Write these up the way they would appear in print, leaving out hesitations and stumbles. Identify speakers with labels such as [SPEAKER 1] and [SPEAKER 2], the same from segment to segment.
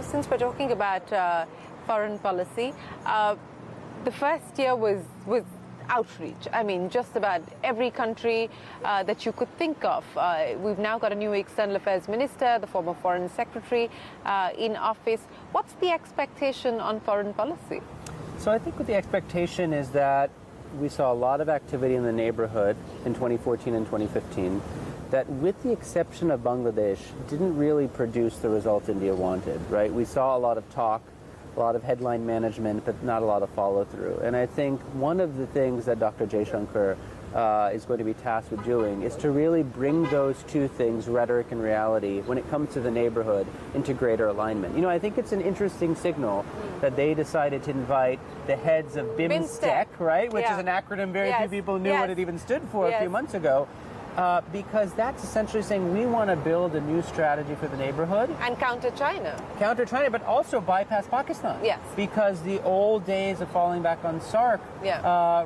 [SPEAKER 1] since we're talking about foreign policy, the first year was outreach. I mean, just about every country that you could think of. We've now got a new External Affairs Minister, the former Foreign Secretary in office. What's the expectation on foreign policy?
[SPEAKER 2] So I think what the expectation is that we saw a lot of activity in the neighborhood in 2014 and 2015 that, with the exception of Bangladesh, didn't really produce the result India wanted, right? We saw a lot of talk, a lot of headline management, but not a lot of follow-through. And I think one of the things that Dr. Jaishankar is going to be tasked with doing is to really bring those two things, rhetoric and reality, when it comes to the neighborhood, into greater alignment. I think it's an interesting signal that they decided to invite the heads of BIMSTEC, right, which is an acronym very few people knew what it even stood for a few months ago. Because that's essentially saying we want to build a new strategy for the neighborhood.
[SPEAKER 1] And counter China.
[SPEAKER 2] Counter China, but also bypass Pakistan.
[SPEAKER 1] Yes.
[SPEAKER 2] Because the old days of falling back on SARC,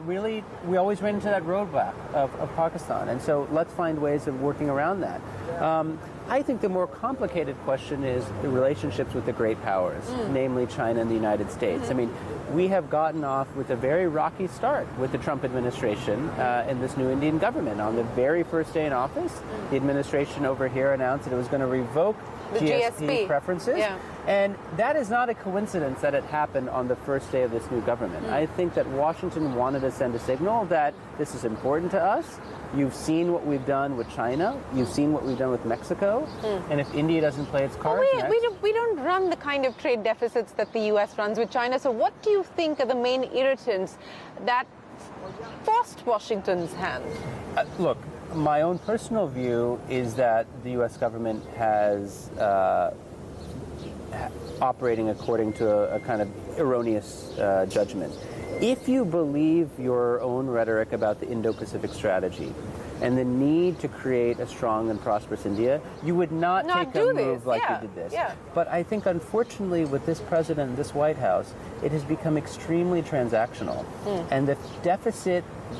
[SPEAKER 2] really, we always ran into that roadblock of Pakistan. And so let's find ways of working around that. I think the more complicated question is the relationships with the great powers, namely China and the United States. I mean, we have gotten off with a very rocky start with the Trump administration and this new Indian government. On the very first day in office, the administration over here announced that it was going to revoke the GSP preferences. Yeah. And that is not a coincidence that it happened on the first day of this new government. I think that Washington wanted to send a signal that this is important to us. You've seen what we've done with China. You've seen what we've done with Mexico. And if India doesn't play its cards
[SPEAKER 1] we don't run the kind of trade deficits that the U.S. runs with China. So what do you think are the main irritants that forced Washington's hand?
[SPEAKER 2] Look, my own personal view is that the U.S. government has operating according to a kind of erroneous judgment. If you believe your own rhetoric about the Indo-Pacific strategy and the need to create a strong and prosperous India, you would not take a move like you did this. Yeah. But I think, unfortunately, with this president and this White House, it has become extremely transactional. And the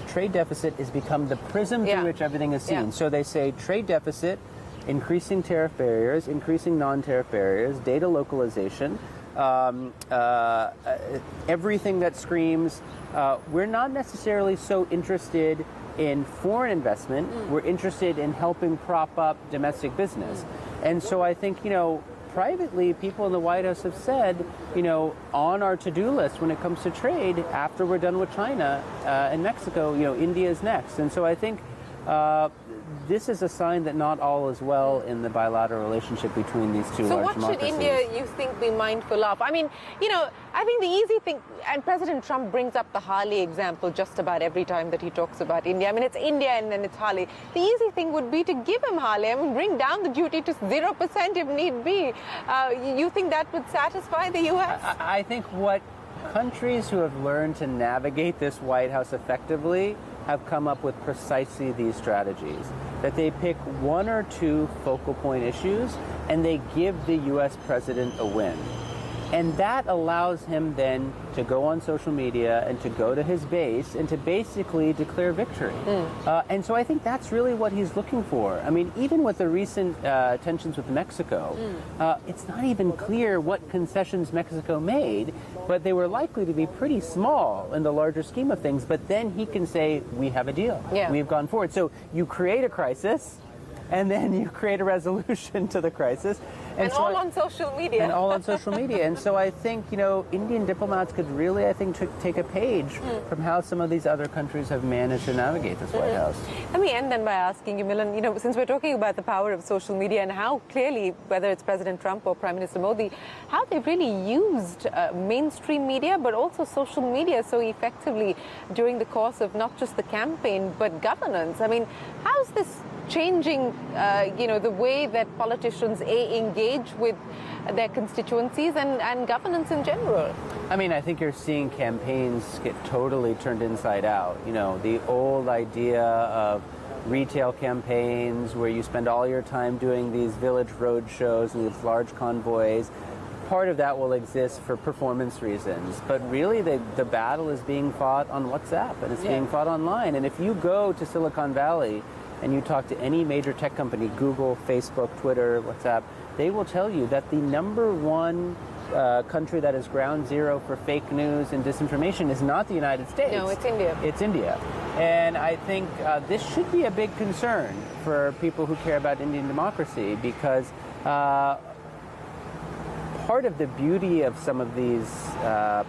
[SPEAKER 2] trade deficit has become the prism through which everything is seen. So they say trade deficit, increasing tariff barriers, increasing non-tariff barriers, data localization, everything that screams, we're not necessarily so interested in foreign investment, we're interested in helping prop up domestic business. And so I think, privately, people in the White House have said, on our to-do list when it comes to trade, after we're done with China and Mexico, India is next. And so I think this is a sign that not all is well in the bilateral relationship between these two large democracies. So what should India, you
[SPEAKER 1] think, be mindful of? I mean, I think the easy thing, and President Trump brings up the Harley example just about every time that he talks about India. I mean, it's India and then it's Harley. The easy thing would be to give him Harley. I mean, bring down the duty to 0% if need be. You think that would satisfy the U.S.?
[SPEAKER 2] I think what countries who have learned to navigate this White House effectively have come up with precisely these strategies, that they pick one or two focal point issues and they give the U.S. president a win. And that allows him then to go on social media and to go to his base and to basically declare victory. And so I think that's really what he's looking for. I mean, even with the recent tensions with Mexico, it's not even clear what concessions Mexico made, but they were likely to be pretty small in the larger scheme of things. But then he can say, we have a deal. We've gone forward. So you create a crisis, and then you create a resolution to the crisis.
[SPEAKER 1] And so all on social media.
[SPEAKER 2] And all on social media. And so I think, Indian diplomats could really, I think, take a page from how some of these other countries have managed to navigate this White House.
[SPEAKER 1] Let me end then by asking you, Milan, since we're talking about the power of social media and how clearly, whether it's President Trump or Prime Minister Modi, how they've really used mainstream media, but also social media so effectively during the course of not just the campaign, but governance. I mean, how's this changing, the way that politicians engage with their constituencies and governance in general?
[SPEAKER 2] I mean, I think you're seeing campaigns get totally turned inside out. The old idea of retail campaigns where you spend all your time doing these village road shows and these large convoys. Part of that will exist for performance reasons, but really the battle is being fought on WhatsApp and it's being fought online. And if you go to Silicon Valley and you talk to any major tech company, Google, Facebook, Twitter, WhatsApp, they will tell you that the number one country that is ground zero for fake news and disinformation is not the United States.
[SPEAKER 1] No, it's India.
[SPEAKER 2] It's India. And I think this should be a big concern for people who care about Indian democracy, because part of the beauty of some of these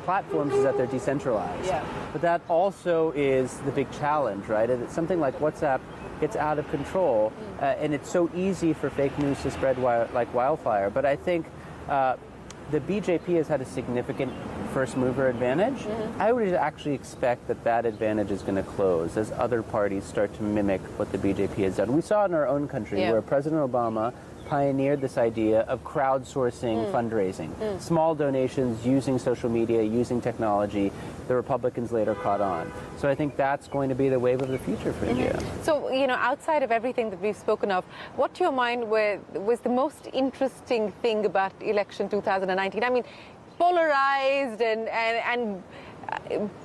[SPEAKER 2] platforms is that they're decentralized.
[SPEAKER 1] Yeah.
[SPEAKER 2] But that also is the big challenge, right? It's something like WhatsApp gets out of control, and it's so easy for fake news to spread like wildfire. But I think the BJP has had a significant first mover advantage. I would actually expect that that advantage is going to close as other parties start to mimic what the BJP has done. We saw in our own country where President Obama pioneered this idea of crowdsourcing fundraising, small donations using social media, using technology. The Republicans later caught on. So I think that's going to be the wave of the future for India.
[SPEAKER 1] So, you know, outside of everything that we've spoken of, what to your mind was the most interesting thing about election 2019? I mean, polarized and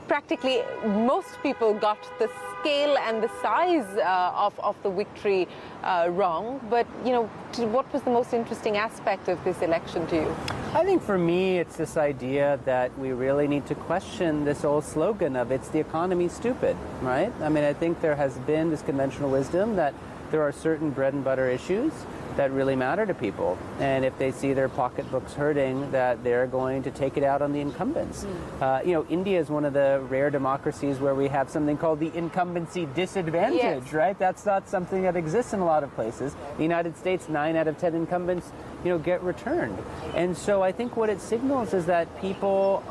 [SPEAKER 1] practically most people got the scale and the size of the victory wrong. But, you know, what was the most interesting aspect of this election to you?
[SPEAKER 2] I think for me, it's this idea that we really need to question this old slogan of "it's the economy, stupid," right? I mean, I think there has been this conventional wisdom that there are certain bread and butter issues that really matter to people. And if they see their pocketbooks hurting, that they're going to take it out on the incumbents. You know, India is one of the rare democracies where we have something called the incumbency disadvantage, right? That's not something that exists in a lot of places. The United States, 9 out of 10 incumbents, you know, get returned. And so I think what it signals is that people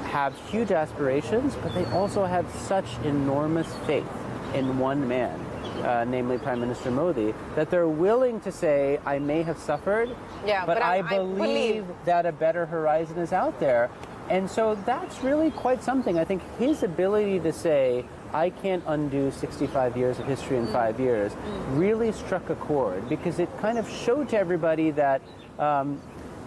[SPEAKER 2] have huge aspirations, but they also have such enormous faith in one man. Namely Prime Minister Modi, that they're willing to say, I may have suffered, but I believe that a better horizon is out there. And so that's really quite something. I think his ability to say, I can't undo 65 years of history in 5 years, really struck a chord, because it kind of showed to everybody that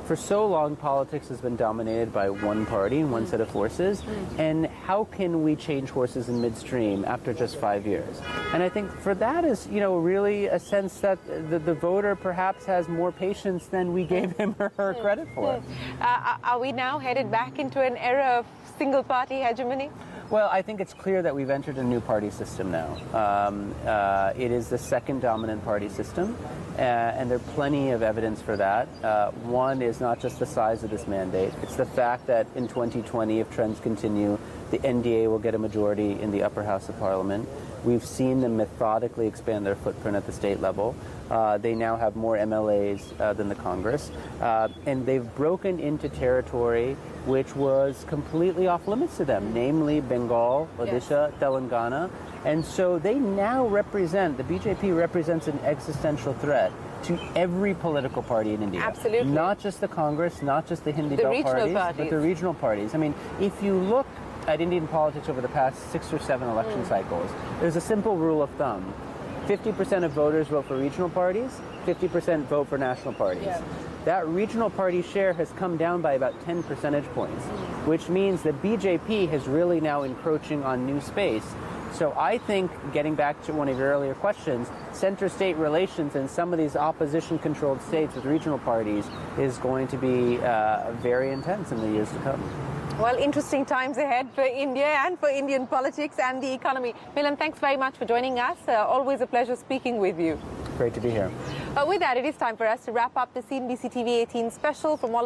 [SPEAKER 2] for so long, politics has been dominated by one party and one set of forces. And how can we change horses in midstream after just 5 years? And I think for that is, you know, really a sense that the voter perhaps has more patience than we gave him or her credit for.
[SPEAKER 1] Are we now headed back into an era of single-party hegemony?
[SPEAKER 2] Well, I think it's clear that we've entered a new party system now. It is the second dominant party system, and there are plenty of evidence for that. One is not just the size of this mandate, it's the fact that in 2020, if trends continue, the NDA will get a majority in the upper house of parliament. We've seen them methodically expand their footprint at the state level. They now have more MLAs than the Congress, and they've broken into territory which was completely off limits to them, namely Bengal, Odisha, Telangana. And so they now represent, the BJP represents an existential threat to every political party in India.
[SPEAKER 1] Absolutely.
[SPEAKER 2] Not just the Congress, not just the Hindi belt parties, but the regional parties. I mean, if you look at Indian politics over the past 6 or 7 election cycles, there's a simple rule of thumb. 50% of voters vote for regional parties, 50% vote for national parties. That regional party share has come down by about 10 percentage points, which means the BJP is really now encroaching on new space. So I think, getting back to one of your earlier questions, center-state relations in some of these opposition-controlled states with regional parties is going to be very intense in the years to come.
[SPEAKER 1] Well, interesting times ahead for India and for Indian politics and the economy. Milan, thanks very much for joining us. Always a pleasure speaking with you.
[SPEAKER 2] Great to be here.
[SPEAKER 1] With that, it is time for us to wrap up the CNBC TV 18 special. From all of